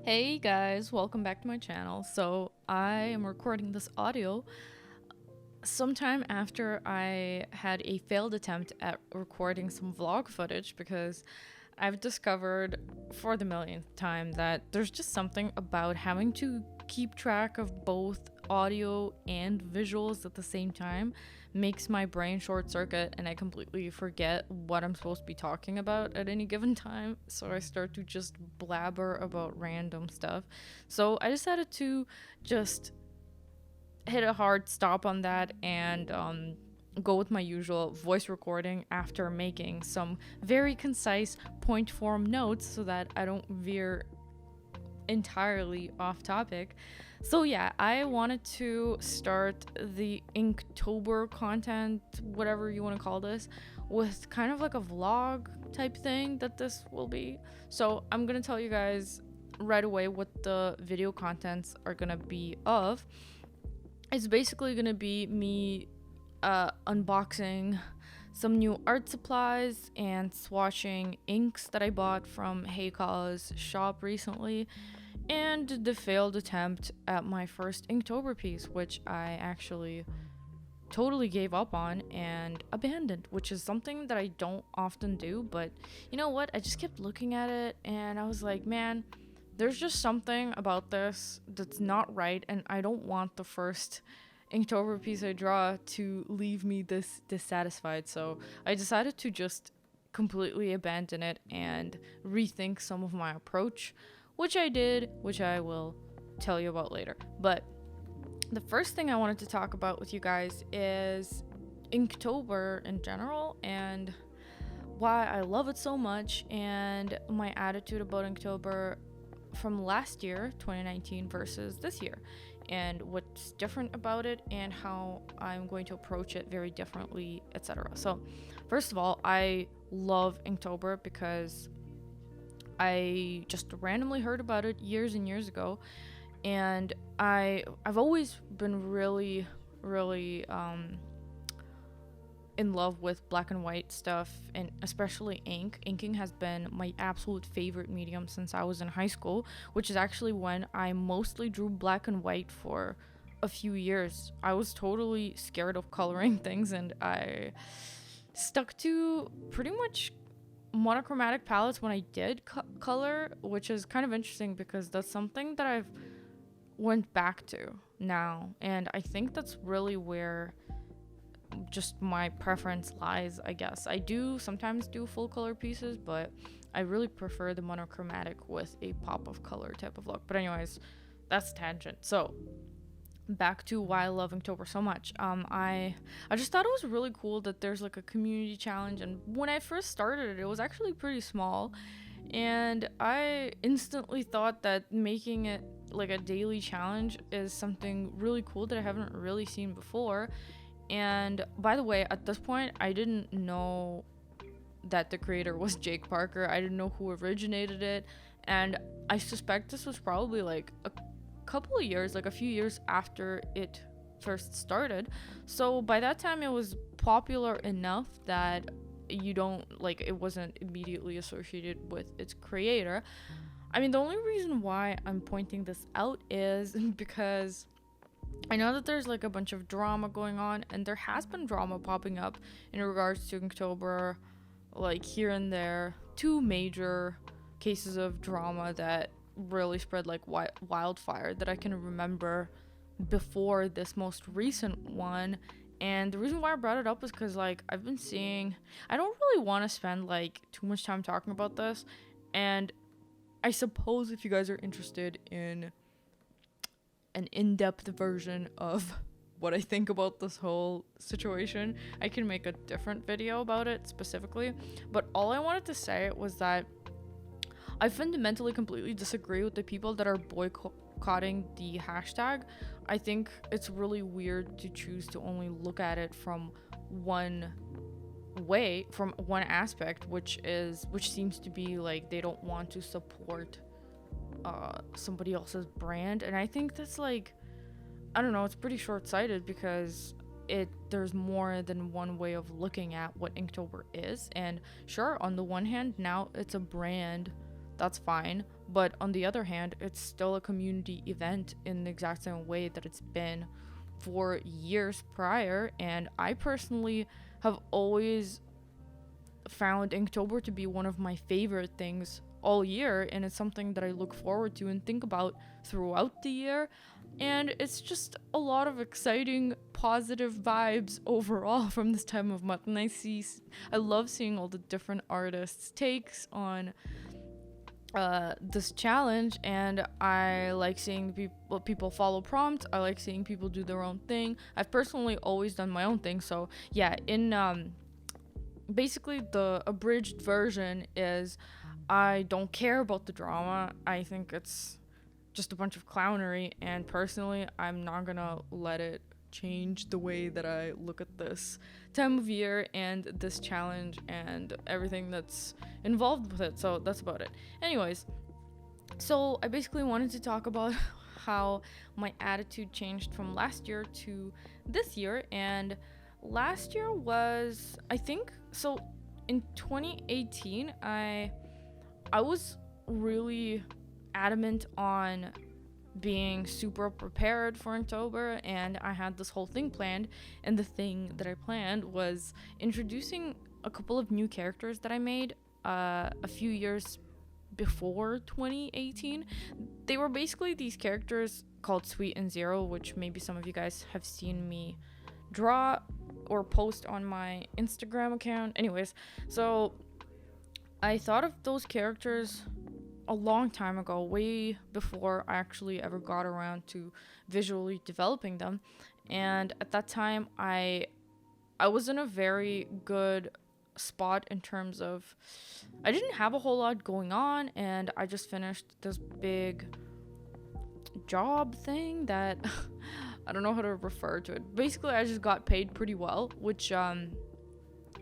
Hey guys, welcome back to my channel. So I am recording this audio sometime after I had a failed attempt at recording some vlog footage because I've discovered for the millionth time that there's just something about having to keep track of both audio and visuals at the same time makes my brain short circuit and I completely forget what I'm supposed to be talking about at any given time. So I start to just blabber about random stuff. So I decided to just hit a hard stop on that and go with my usual voice recording after making some very concise point form notes so that I don't veer entirely off topic. So yeah, I wanted to start the Inktober content, whatever you want to call this, with kind of like a vlog type thing that this will be. So I'm gonna tell you guys right away what the video contents are gonna be of. It's basically gonna be me unboxing some new art supplies and swatching inks that I bought from Heika's shop recently, and the failed attempt at my first Inktober piece, which I actually totally gave up on and abandoned, which is something that I don't often do. But you know what? I just kept looking at it and I was like, man, there's just something about this that's not right, and I don't want the first Inktober piece I draw to leave me this dissatisfied. So I decided to just completely abandon it and rethink some of my approach, which I did, which I will tell you about later. But the first thing I wanted to talk about with you guys is Inktober in general and why I love it so much and my attitude about Inktober from last year, 2019, versus this year, and what's different about it and how I'm going to approach it very differently, etc. So, first of all, I love Inktober because I just randomly heard about it years and years ago, and I've always been really in love with black and white stuff, and especially ink. Inking has been my absolute favorite medium since I was in high school, which is actually when I mostly drew black and white for a few years. I was totally scared of coloring things, and I stuck to pretty much monochromatic palettes when I did color, which is kind of interesting because that's something that I've went back to now, and I think that's really where just my preference lies. I guess I do sometimes do full color pieces, but I really prefer the monochromatic with a pop of color type of look. But anyways, that's a tangent. So back to why I love Inktober so much. I just thought it was really cool that there's like a community challenge, and when I first started it was actually pretty small, and I instantly thought that making it like a daily challenge is something really cool that I haven't really seen before. And by the way, at this point, I didn't know that the creator was Jake Parker. I didn't know who originated it. And I suspect this was probably like a couple of years, like a few years after it first started. So by that time, it was popular enough that you don't like it wasn't immediately associated with its creator. I mean, the only reason why I'm pointing this out is because I know that there's like a bunch of drama going on, and there has been drama popping up in regards to Inktober, like here and there. Two major cases of drama that really spread like wildfire that I can remember before this most recent one. And the reason why I brought it up is because like I've been seeing, I don't really want to spend like too much time talking about this, and I suppose if you guys are interested in an in-depth version of what I think about this whole situation, I can make a different video about it specifically. But all I wanted to say was that I fundamentally completely disagree with the people that are boycotting the hashtag. I think it's really weird to choose to only look at it from one way, from one aspect, which seems to be like they don't want to support somebody else's brand. And I think that's like, I don't know, it's pretty short-sighted because there's more than one way of looking at what Inktober is. And sure, on the one hand, now it's a brand, that's fine, But on the other hand, it's still a community event in the exact same way that it's been for years prior. And I personally have always found Inktober to be one of my favorite things all year, and it's something that I look forward to and think about throughout the year. And it's just a lot of exciting, positive vibes overall from this time of month. And I love seeing all the different artists' takes on this challenge, and I like seeing people follow prompts. I like seeing people do their own thing. I've personally always done my own thing, so yeah. In basically the abridged version is I don't care about the drama. I think it's just a bunch of clownery, and personally, I'm not gonna let it change the way that I look at this time of year and this challenge and everything that's involved with it. So that's about it. Anyways, so I basically wanted to talk about how my attitude changed from last year to this year. And last year was, I think, so in 2018, I was really adamant on being super prepared for Inktober, and I had this whole thing planned, and the thing that I planned was introducing a couple of new characters that I made a few years before 2018. They were basically these characters called Sweet and Zero, which maybe some of you guys have seen me draw or post on my Instagram account. Anyways, so I thought of those characters a long time ago, way before I actually ever got around to visually developing them. And at that time, I was in a very good spot in terms of I didn't have a whole lot going on, and I just finished this big job thing that I don't know how to refer to it. Basically, I just got paid pretty well, which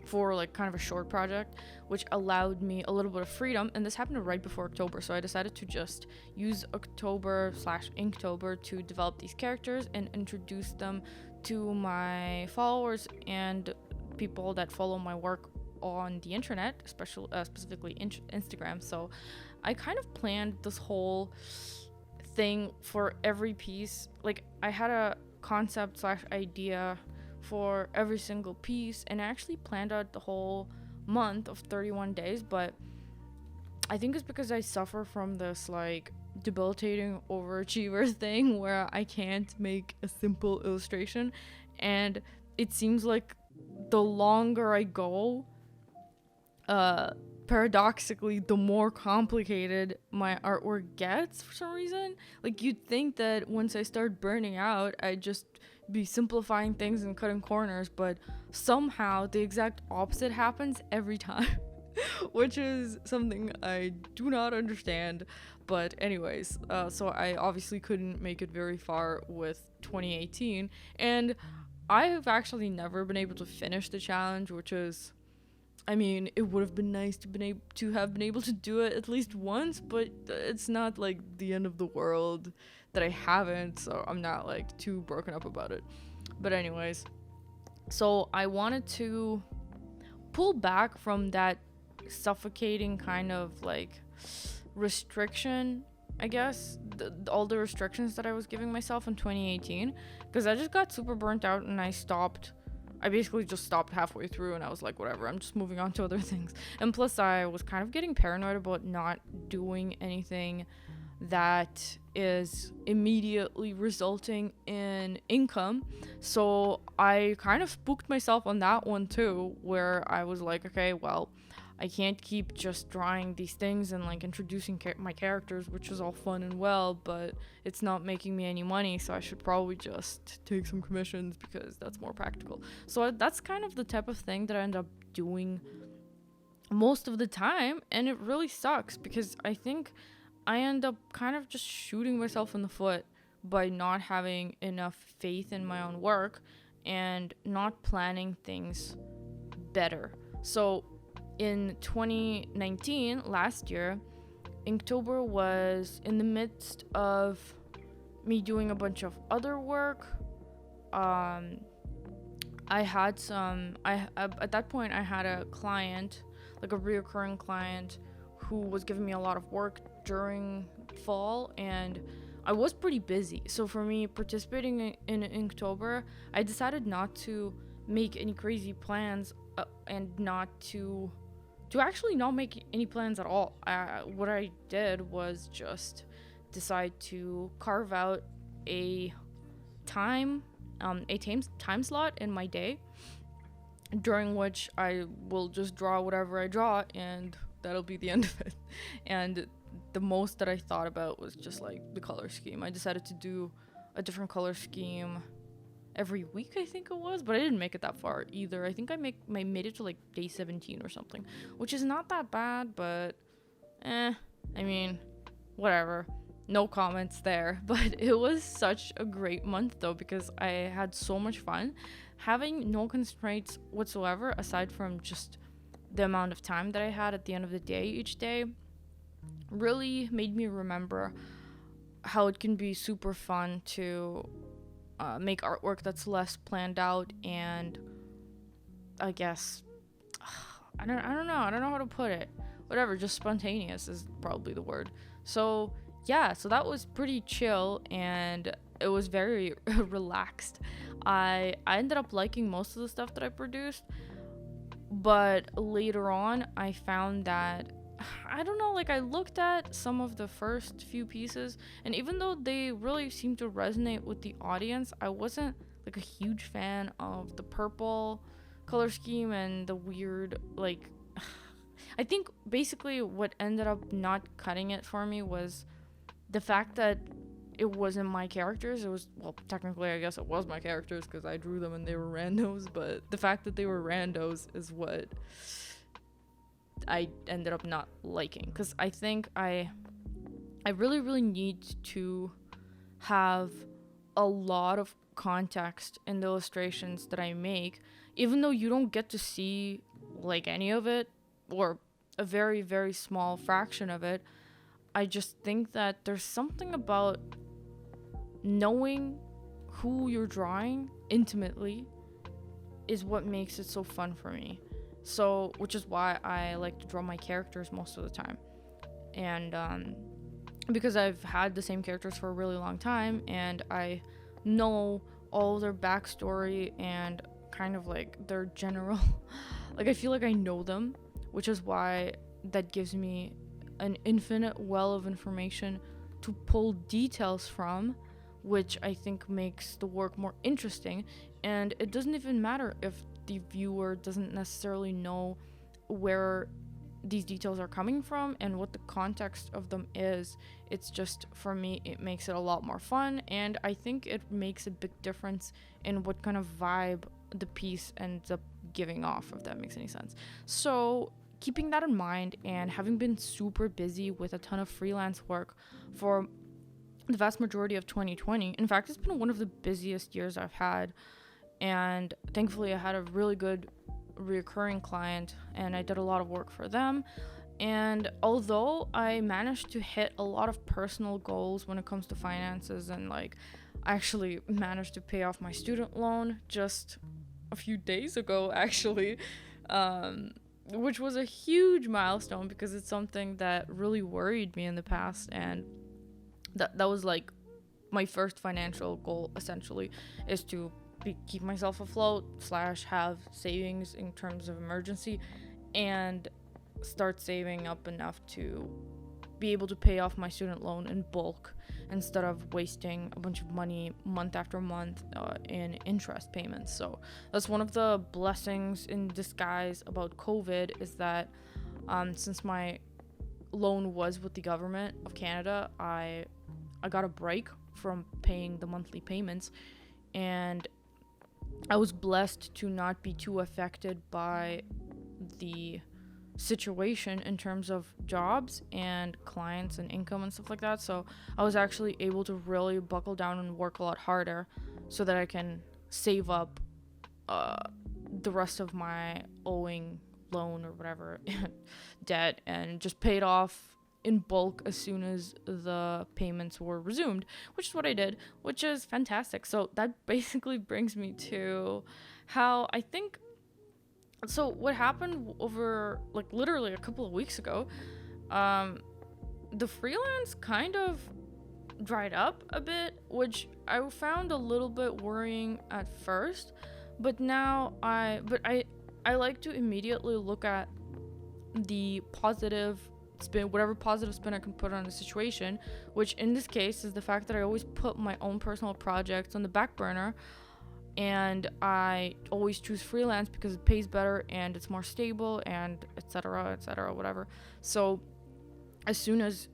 for like kind of a short project, which allowed me a little bit of freedom. And this happened right before October, so I decided to just use October/Inktober to develop these characters and introduce them to my followers and people that follow my work on the internet, specifically Instagram. So I kind of planned this whole thing for every piece. Like, I had a concept/idea for every single piece, and I actually planned out the whole month of 31 days, but I think it's because I suffer from this like debilitating overachiever thing where I can't make a simple illustration, and it seems like the longer I go, paradoxically, the more complicated my artwork gets for some reason. Like, you'd think that once I start burning out, I'd just be simplifying things and cutting corners, but somehow the exact opposite happens every time, which is something I do not understand. But anyways, so I obviously couldn't make it very far with 2018, and I have actually never been able to finish the challenge, which is, I mean, it would have been nice to have been able to do it at least once, but it's not like the end of the world that I haven't, so I'm not like too broken up about it. But anyways, so I wanted to pull back from that suffocating kind of like restriction, I guess, all the restrictions that I was giving myself in 2018, because I just got super burnt out, and I basically just stopped halfway through, and I was like, whatever, I'm just moving on to other things. And plus, I was kind of getting paranoid about not doing anything that is immediately resulting in income. So I kind of spooked myself on that one too, where I was like, okay, well, I can't keep just drawing these things and like introducing my characters, which is all fun and well, but it's not making me any money, so I should probably just take some commissions because that's more practical. So that's kind of the type of thing that I end up doing most of the time, and it really sucks because I think I end up kind of just shooting myself in the foot by not having enough faith in my own work and not planning things better. So in 2019, last year, Inktober was in the midst of me doing a bunch of other work. At that point, I had a client, like a reoccurring client, who was giving me a lot of work during fall, and I was pretty busy. So for me, participating in Inktober, I decided not to make any crazy plans, and not to actually not make any plans at all. What I did was just decide to carve out a time time slot in my day during which I will just draw whatever I draw, and that'll be the end of it. And the most that I thought about was just like the color scheme. I decided to do a different color scheme every week, I think it was, but I didn't make it that far either. I think I made it to like day 17 or something, which is not that bad, but I mean, whatever. No comments there. But it was such a great month though, because I had so much fun having no constraints whatsoever aside from just the amount of time that I had at the end of the day each day. Really made me remember how it can be super fun to make artwork that's less planned out, and I guess I don't know how to put it. Whatever, just spontaneous is probably the word. So yeah, so that was pretty chill, and it was very relaxed. I ended up liking most of the stuff that I produced, but later on I found that I don't know, like I looked at some of the first few pieces, and even though they really seemed to resonate with the audience, I wasn't like a huge fan of the purple color scheme and the weird, like, I think basically what ended up not cutting it for me was the fact that it wasn't my characters. It was, well, technically I guess it was my characters because I drew them and they were randos, but the fact that they were randos is what I ended up not liking, because I think I really need to have a lot of context in the illustrations that I make, even though you don't get to see like any of it or a very, very small fraction of it. I just think that there's something about knowing who you're drawing intimately is what makes it so fun for me. So, which is why I like to draw my characters most of the time. And because I've had the same characters for a really long time, and I know all their backstory and kind of like their general, like I feel like I know them, which is why that gives me an infinite well of information to pull details from, which I think makes the work more interesting. And it doesn't even matter if the viewer doesn't necessarily know where these details are coming from and what the context of them is. It's just, for me, it makes it a lot more fun, and I think it makes a big difference in what kind of vibe the piece ends up giving off, if that makes any sense. So keeping that in mind, and having been super busy with a ton of freelance work for the vast majority of 2020, in fact, it's been one of the busiest years I've had, and thankfully I had a really good recurring client and I did a lot of work for them. And although I managed to hit a lot of personal goals when it comes to finances, and like I actually managed to pay off my student loan just a few days ago actually, which was a huge milestone because it's something that really worried me in the past, and that was like my first financial goal essentially, is to keep myself afloat / have savings in terms of emergency, and start saving up enough to be able to pay off my student loan in bulk instead of wasting a bunch of money month after month in interest payments. So that's one of the blessings in disguise about COVID, is that since my loan was with the government of Canada, I got a break from paying the monthly payments, and I was blessed to not be too affected by the situation in terms of jobs and clients and income and stuff like that. So I was actually able to really buckle down and work a lot harder so that I can save up the rest of my owing loan or whatever debt, and just pay it off in bulk as soon as the payments were resumed, which is what I did, which is fantastic. So that basically brings me to how I think, so what happened over like literally a couple of weeks ago, the freelance kind of dried up a bit, which I found a little bit worrying at first, but now I like to immediately look at the positive spin, whatever positive spin I can put on the situation, which in this case is the fact that I always put my own personal projects on the back burner, and I always choose freelance because it pays better and it's more stable and etc whatever. So as soon as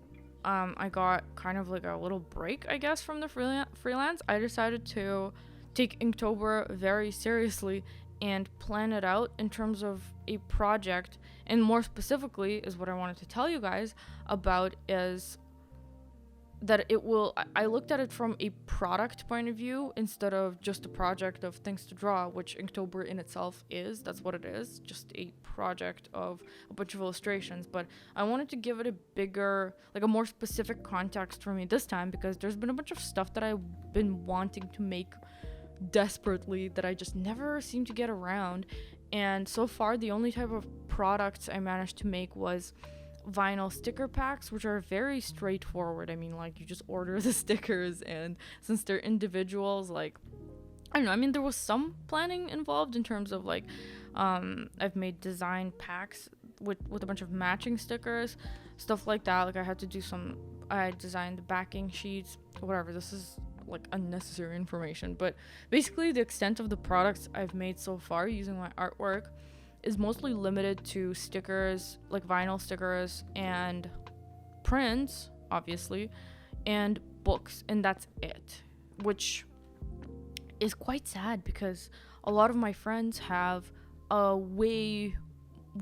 I got kind of like a little break, I guess, from the freelance, I decided to take Inktober very seriously and plan it out in terms of a project. And more specifically, is what I wanted to tell you guys about is that I looked at it from a product point of view instead of just a project of things to draw, which Inktober in itself is. That's what it is, just a project of a bunch of illustrations. But I wanted to give it a bigger, like a more specific context for me this time, because there's been a bunch of stuff that I've been wanting to make desperately that I just never seem to get around. And so far, the only type of products I managed to make was vinyl sticker packs, which are very straightforward. I mean, like, you just order the stickers, and since they're individuals, like, I don't know, I mean, there was some planning involved in terms of like I've made design packs with a bunch of matching stickers, stuff like that. Like, I designed the backing sheets, whatever. This is like unnecessary information, but basically the extent of the products I've made so far using my artwork is mostly limited to stickers, like vinyl stickers and prints, obviously, and books, and that's it, which is quite sad because a lot of my friends have a way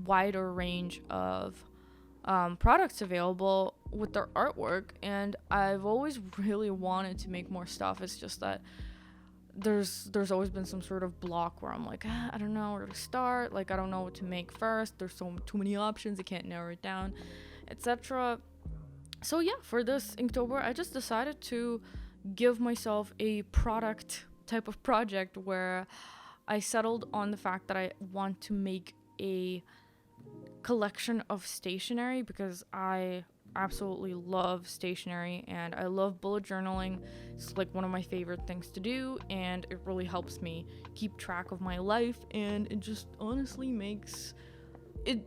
wider range of products available with their artwork, and I've always really wanted to make more stuff. It's just that there's always been some sort of block where I'm like, I don't know where to start, like I don't know what to make first, there's too many options, I can't narrow it down, etc. So yeah, for this Inktober, I just decided to give myself a product type of project where I settled on the fact that I want to make a collection of stationery, because I absolutely love stationery and I love bullet journaling. It's like one of my favorite things to do, and it really helps me keep track of my life, and it just honestly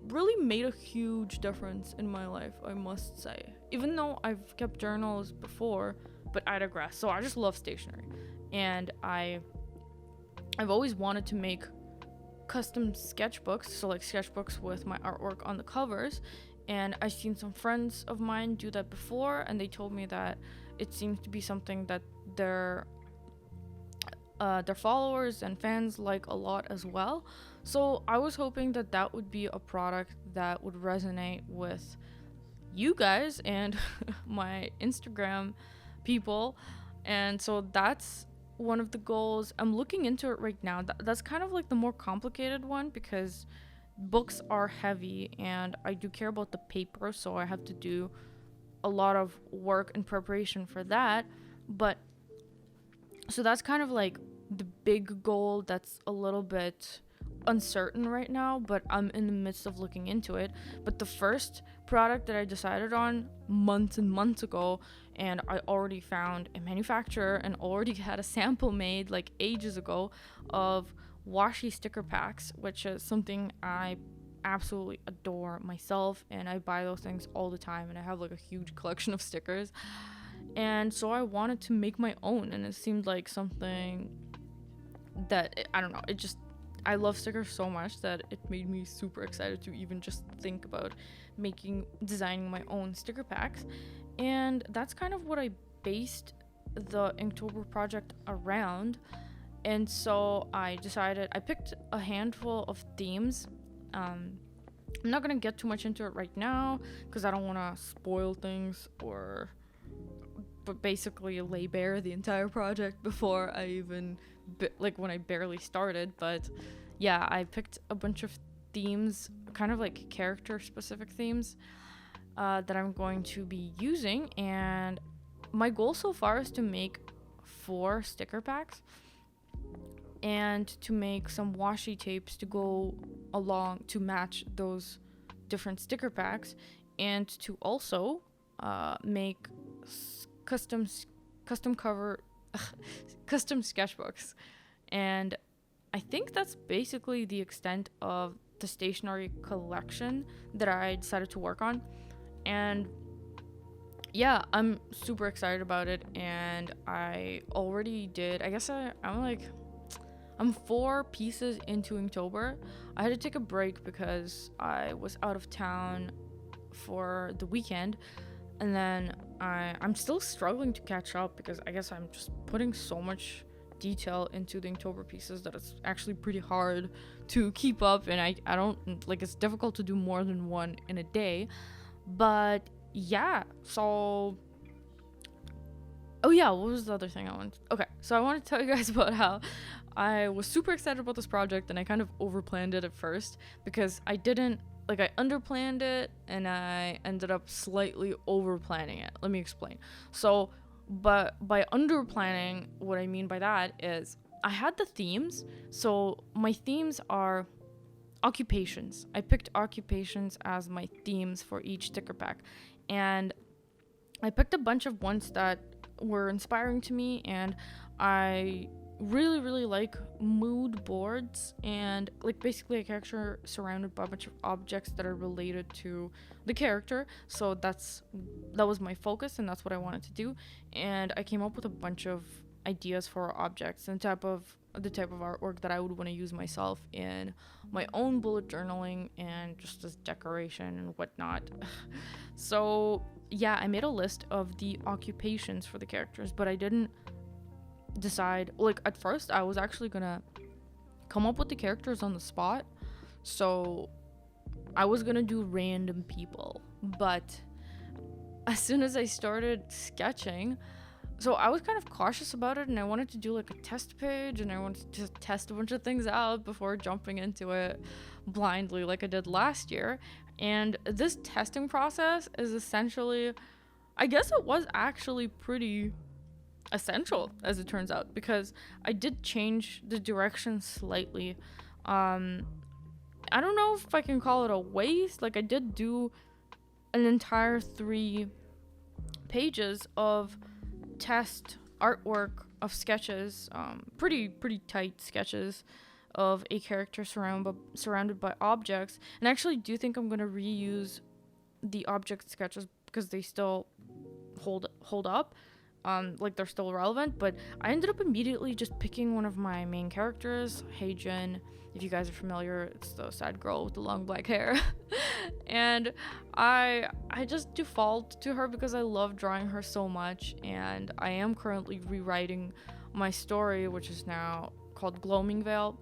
really made a huge difference in my life, I must say. Even though I've kept journals before, but I digress. So I just love stationery, and I've always wanted to make custom sketchbooks, so like sketchbooks with my artwork on the covers, and I've seen some friends of mine do that before, and they told me that it seems to be something that their followers and fans like a lot as well. So I was hoping that that would be a product that would resonate with you guys and my Instagram people, and so that's one of the goals. I'm looking into it right now. That's kind of like the more complicated one, because books are heavy and I do care about the paper, so I have to do a lot of work and preparation for that. But so that's kind of like the big goal that's a little bit uncertain right now, but I'm in the midst of looking into it. But the first product that I decided on months and months ago, and I already found a manufacturer and already had a sample made like ages ago of washi sticker packs, which is something I absolutely adore myself, and I buy those things all the time, and I have like a huge collection of stickers. And so I wanted to make my own, and it seemed like something that, I don't know, I love stickers so much that it made me super excited to even just think about designing my own sticker packs. And that's kind of what I based the Inktober project around. And so I picked a handful of themes. I'm not gonna get too much into it right now because I don't want to spoil things, but basically lay bare the entire project before I even when I barely started. But yeah, I picked a bunch of themes, kind of like character specific themes that I'm going to be using, and my goal so far is to make 4 sticker packs and to make some washi tapes to go along to match those different sticker packs, and to also make custom cover custom sketchbooks, and I think that's basically the extent of the stationery collection that I decided to work on. And yeah, I'm super excited about it, and I already did. I guess I'm 4 pieces into Inktober. I had to take a break because I was out of town for the weekend, and then I'm still struggling to catch up because I guess I'm just putting so much detail into the Inktober pieces that it's actually pretty hard to keep up, and I don't like, it's difficult to do more than one in a day. But yeah, so oh yeah, what was the other thing I wanted? Okay, so I want to tell you guys about how I was super excited about this project, and I kind of overplanned it at first because I didn't like, I underplanned it and I ended up slightly overplanning it. Let me explain. So, but by underplanning, what I mean by that is I had the themes. So my themes are occupations. I picked occupations as my themes for each sticker pack, and I picked a bunch of ones that were inspiring to me, and I really like mood boards, and like basically a character surrounded by a bunch of objects that are related to the character. So that was my focus, and that's what I wanted to do. And I came up with a bunch of ideas for objects and the type of artwork that I would want to use myself in my own bullet journaling and just as decoration and whatnot. So yeah, I made a list of the occupations for the characters, but I didn't decide, like, at first I was actually gonna come up with the characters on the spot. So I was gonna do random people, but as soon as I started sketching, so I was kind of cautious about it, and I wanted to do like a test page, and I wanted to test a bunch of things out before jumping into it blindly like I did last year. And this testing process is essentially, I guess it was actually pretty essential as it turns out, because I did change the direction slightly. I don't know if I can call it a waste. Like, I did do an entire 3 pages of test artwork of sketches, pretty tight sketches of a character surrounded by objects. And I actually do think I'm going to reuse the object sketches because they still hold up. Like, they're still relevant. But I ended up immediately just picking one of my main characters, Heijin. If you guys are familiar, it's the sad girl with the long black hair. And I just default to her because I love drawing her so much, and I am currently rewriting my story, which is now called Gloaming Veil.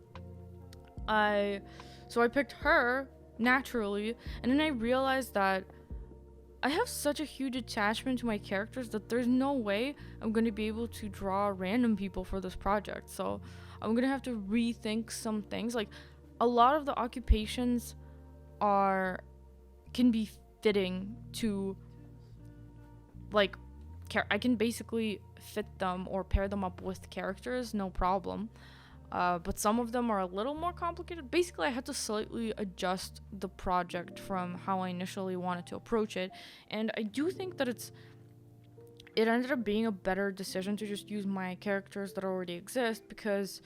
So I picked her naturally, and then I realized that I have such a huge attachment to my characters that there's no way I'm going to be able to draw random people for this project. So I'm going to have to rethink some things. Like, a lot of the occupations can be fitting to, like, I can basically fit them or pair them up with characters, no problem. But some of them are a little more complicated. Basically, I had to slightly adjust the project from how I initially wanted to approach it. And I do think that it ended up being a better decision to just use my characters that already exist, because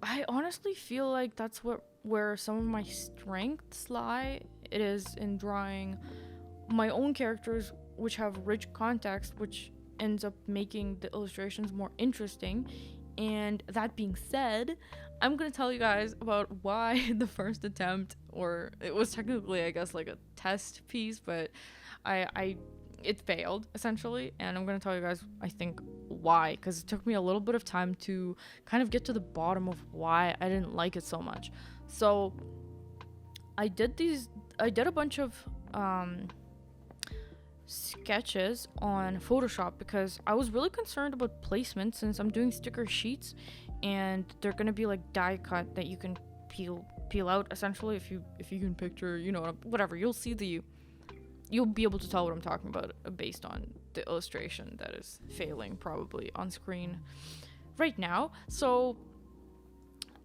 I honestly feel like that's where some of my strengths lie. It is in drawing my own characters, which have rich context, which ends up making the illustrations more interesting. And that being said, I'm going to tell you guys about why the first attempt, or it was technically, I guess, like a test piece, but it failed, essentially. And I'm going to tell you guys, I think, why, because it took me a little bit of time to kind of get to the bottom of why I didn't like it so much. So I did a bunch of sketches on Photoshop because I was really concerned about placement, since I'm doing sticker sheets and they're gonna be like die cut that you can peel out, essentially. If you can picture, whatever, you'll be able to tell what I'm talking about based on the illustration that is failing probably on screen right now. So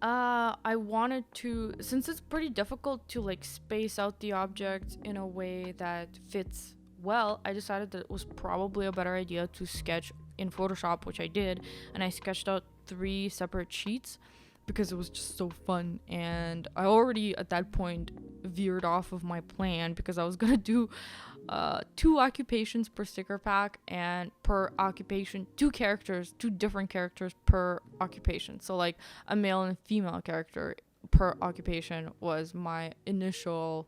I wanted to, since it's pretty difficult to like space out the object in a way that fits well, I decided that it was probably a better idea to sketch in Photoshop, which I did, and I sketched out 3 separate sheets because it was just so fun. And I already at that point veered off of my plan because I was gonna do 2 occupations per sticker pack, and per occupation 2 different characters per occupation. So like a male and female character per occupation was my initial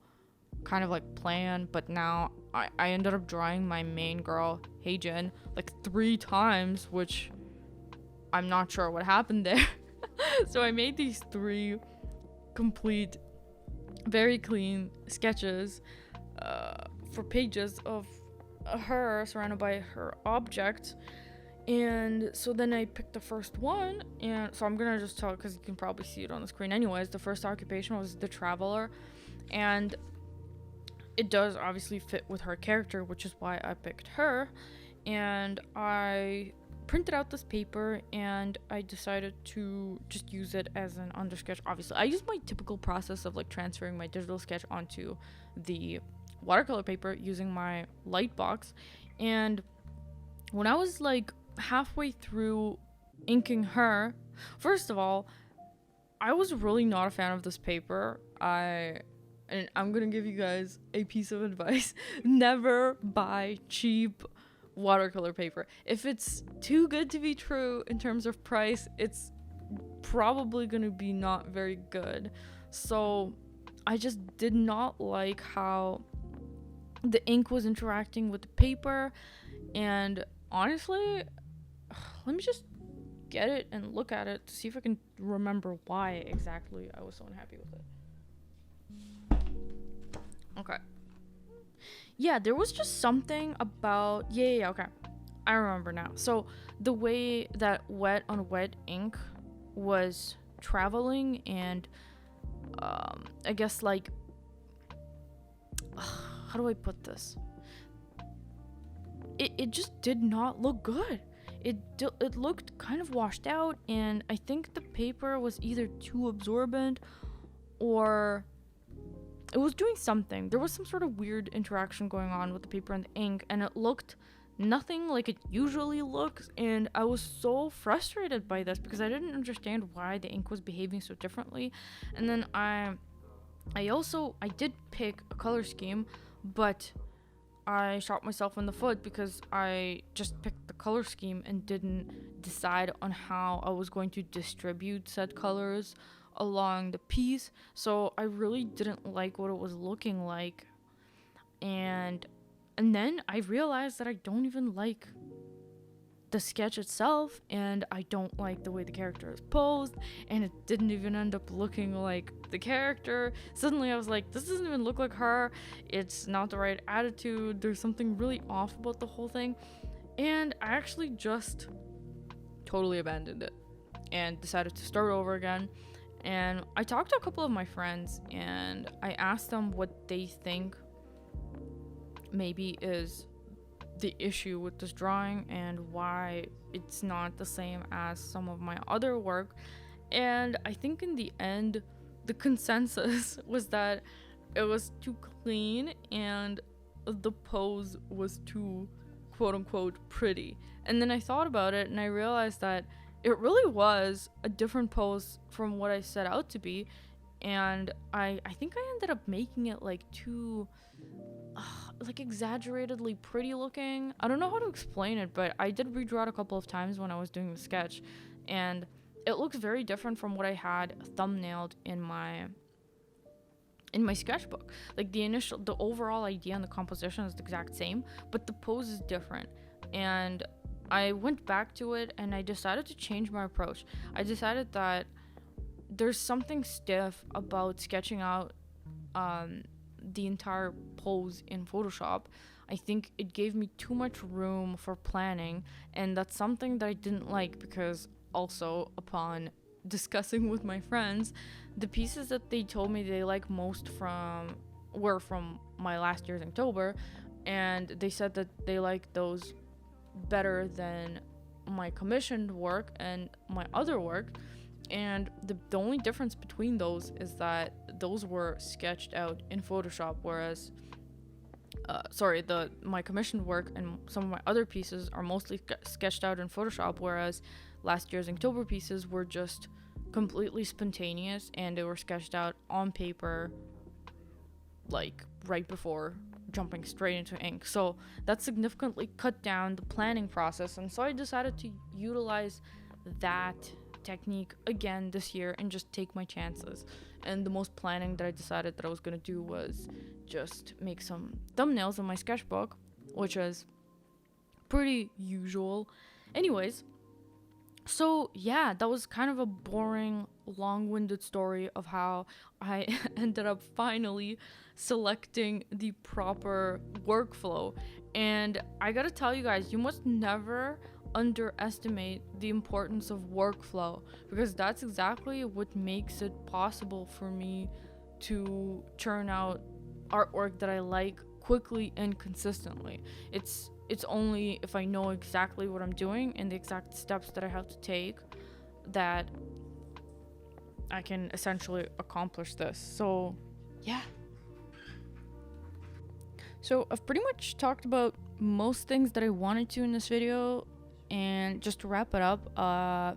kind of like plan, but now I ended up drawing my main girl Heijin like 3 times, which I'm not sure what happened there. So I made these 3 complete, very clean sketches for pages of her surrounded by her object. And so then I picked the first one, and so I'm gonna just tell, because you can probably see it on the screen anyways. The first occupation was the traveler, and it does obviously fit with her character, which is why I picked her. And I printed out this paper, and I decided to just use it as an undersketch. Obviously I used my typical process of like transferring my digital sketch onto the watercolor paper using my light box. And when I was like halfway through inking her, first of all, I was really not a fan of this paper. And I'm gonna give you guys a piece of advice: never buy cheap watercolor paper. If it's too good to be true in terms of price, it's probably gonna be not very good. So I just did not like how the ink was interacting with the paper, and honestly, let me just get it and look at it to see if I can remember why exactly I was so unhappy with it. Okay. Yeah, there was just something about... Yeah, okay. I remember now. So, the way that wet on wet ink was traveling, and I guess, like... how do I put this? It just did not look good. It looked kind of washed out, and I think the paper was either too absorbent, or it was doing something. There was some sort of weird interaction going on with the paper and the ink, and it looked nothing like it usually looks. And I was so frustrated by this because I didn't understand why the ink was behaving so differently. And then I did pick a color scheme, but I shot myself in the foot because I just picked the color scheme and didn't decide on how I was going to distribute said colors along the piece. So I really didn't like what it was looking like. And then I realized that I don't even like the sketch itself, and I don't like the way the character is posed, and it didn't even end up looking like the character. Suddenly I was like, this doesn't even look like her. It's not the right attitude. There's something really off about the whole thing. And I actually just totally abandoned it and decided to start over again. And I talked to a couple of my friends, and I asked them what they think maybe is the issue with this drawing and why it's not the same as some of my other work. And I think in the end, the consensus was that it was too clean and the pose was too quote unquote pretty. And then I thought about it and I realized that it really was a different pose from what I set out to be. And I think I ended up making it like too like exaggeratedly pretty looking. I don't know how to explain it, but I did redraw it a couple of times when I was doing the sketch, and it looks very different from what I had thumbnailed in my sketchbook. Like the overall idea and the composition is the exact same, but the pose is different. And I went back to it and I decided to change my approach. I decided that there's something stiff about sketching out the entire pose in Photoshop. I think it gave me too much room for planning, and that's something that I didn't like, because also upon discussing with my friends, the pieces that they told me they like most were from my last year's Inktober, and they said that they like those better than my commissioned work and my other work. And the only difference between those is that those were sketched out in Photoshop, whereas my commissioned work and some of my other pieces are mostly sketched out in Photoshop, whereas last year's Inktober pieces were just completely spontaneous and they were sketched out on paper, like right before jumping straight into ink. So that significantly cut down the planning process, and so I decided to utilize that technique again this year and just take my chances. And the most planning that I decided that I was gonna do was just make some thumbnails in my sketchbook, which is pretty usual. Anyways, so yeah, that was kind of a boring, long-winded story of how I ended up finally selecting the proper workflow. And I gotta tell you guys, you must never underestimate the importance of workflow, because that's exactly what makes it possible for me to churn out artwork that I like quickly and consistently. It's only if I know exactly what I'm doing and the exact steps that I have to take that I can essentially accomplish this. So, yeah. So, I've pretty much talked about most things that I wanted to in this video, and just to wrap it up, I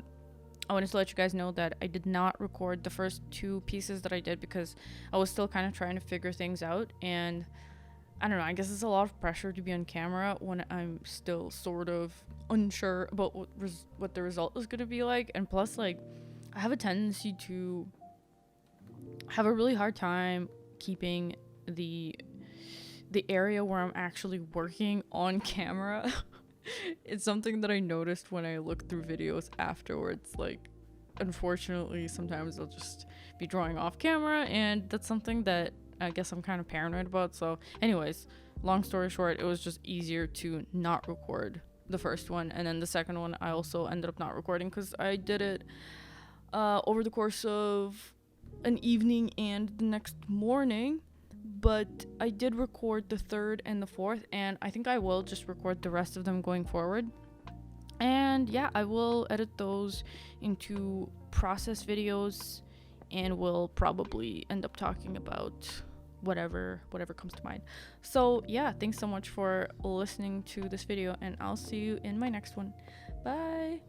wanted to let you guys know that I did not record the first two pieces that I did because I was still kind of trying to figure things out, and I don't know, I guess it's a lot of pressure to be on camera when I'm still sort of unsure about what the result is going to be like. And plus, like, I have a tendency to have a really hard time keeping the area where I'm actually working on camera. It's something that I noticed when I look through videos afterwards. Like, unfortunately, sometimes I'll just be drawing off camera, and that's something that I guess I'm kind of paranoid about. So anyways, long story short, it was just easier to not record the first one, and then the second one I also ended up not recording because I did it over the course of an evening and the next morning. But I did record the third and the fourth, and I think I will just record the rest of them going forward. And yeah, I will edit those into process videos, and we'll probably end up talking about whatever comes to mind. So yeah, thanks so much for listening to this video, and I'll see you in my next one. Bye.